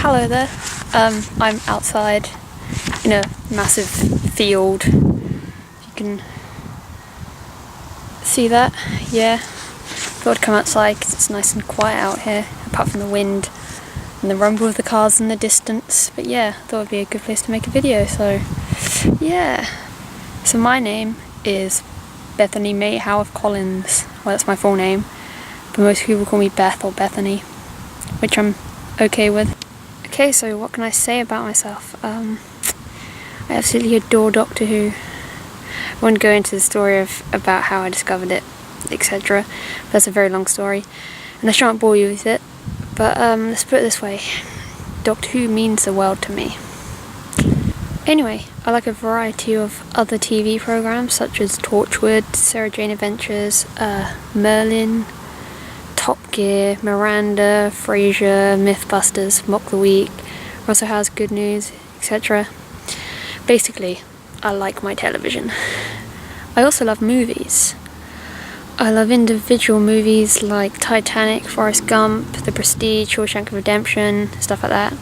Hello there. I'm outside in a massive field. You can see that, yeah. Thought I'd come outside because it's nice and quiet out here, apart from the wind and the rumble of the cars in the distance. But yeah, thought it'd be a good place to make a video, so yeah. So my name is Bethany May Howard Collins. Well, that's my full name, but most people call me Beth or Bethany, which I'm okay with. Okay, so what can I say about myself? I absolutely adore Doctor Who. I won't go into the story about how I discovered it, etc. That's a very long story, and I shan't bore you with it. But let's put it this way: Doctor Who means the world to me. Anyway, I like a variety of other TV programs such as Torchwood, Sarah Jane Adventures, Merlin, Top Gear, Miranda, Frasier, Mythbusters, Mock the Week, Russell Howe's Good News, etc. Basically, I like my television. I also love movies. I love individual movies like Titanic, Forrest Gump, The Prestige, Shawshank Redemption, stuff like that.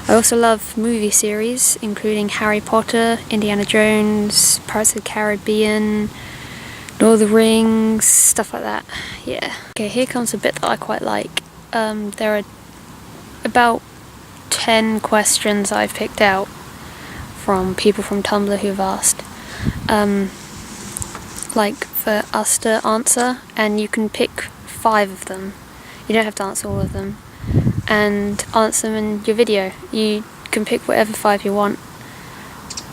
I also love movie series, including Harry Potter, Indiana Jones, Pirates of the Caribbean, Lord of the Rings, stuff like that, yeah. Okay, here comes a bit that I quite like. There are about 10 questions I've picked out from people from Tumblr who've asked, like for us to answer, and you can pick 5 of them. You don't have to answer all of them, and answer them in your video. You can pick whatever 5 you want.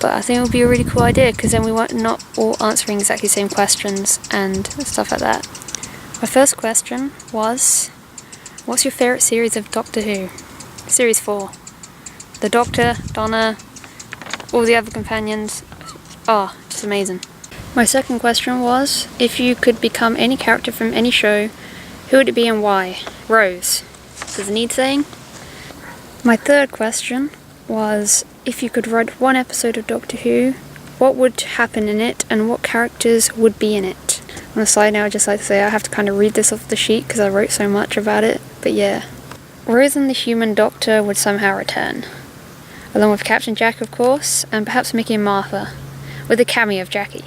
But I think it would be a really cool idea, because then we were not all answering exactly the same questions and stuff like that. My first question was, what's your favourite series of Doctor Who? Series 4. The Doctor, Donna, all the other companions. Oh, just amazing. My second question was, if you could become any character from any show, who would it be and why? Rose. Does it need saying? My third question was, if you could write one episode of Doctor Who, what would happen in it and what characters would be in it? On a side note, I'd just like to say I have to kind of read this off the sheet because I wrote so much about it, but yeah. Rose and the Human Doctor would somehow return, along with Captain Jack, of course, and perhaps Mickey and Martha, with a cameo of Jackie.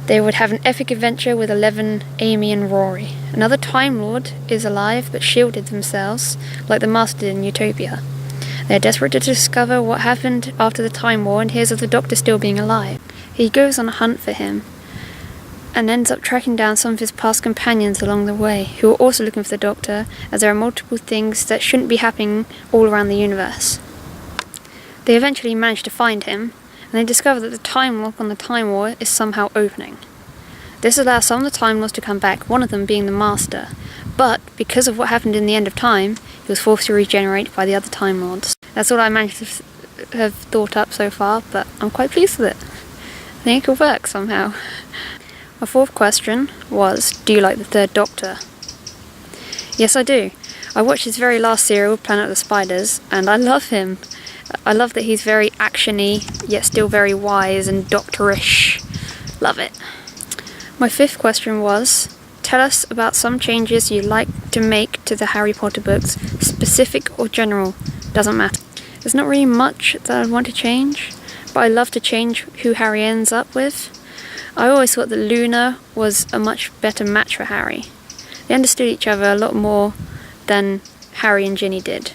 They would have an epic adventure with Eleven, Amy and Rory. Another Time Lord is alive but shielded themselves, like the Master did in Utopia. They are desperate to discover what happened after the Time War and hears of the Doctor still being alive. He goes on a hunt for him and ends up tracking down some of his past companions along the way, who are also looking for the Doctor, as there are multiple things that shouldn't be happening all around the universe. They eventually manage to find him, and they discover that the time lock on the Time War is somehow opening. This allows some of the Time Lords to come back, one of them being the Master, but because of what happened in the end of time, he was forced to regenerate by the other Time Lords. That's all I managed to have thought up so far, but I'm quite pleased with it. I think it could work somehow. My fourth question was, do you like the Third Doctor? Yes, I do. I watched his very last serial, Planet of the Spiders, and I love him. I love that he's very action-y, yet still very wise and doctorish. Love it. My fifth question was, tell us about some changes you'd like to make to the Harry Potter books, specific or general, doesn't matter. There's not really much that I'd want to change, but I'd love to change who Harry ends up with. I always thought that Luna was a much better match for Harry. They understood each other a lot more than Harry and Ginny did.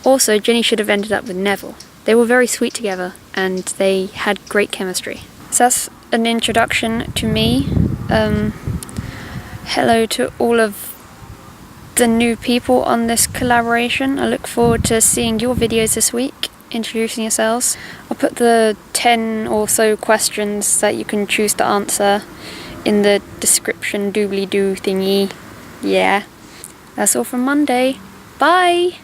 Also, Ginny should have ended up with Neville. They were very sweet together, and they had great chemistry. So that's an introduction to me. Hello to all of the new people on this collaboration. I look forward to seeing your videos this week, introducing yourselves. I'll put the 10 or so questions that you can choose to answer in the description doobly-doo thingy. Yeah. That's all from Monday. Bye!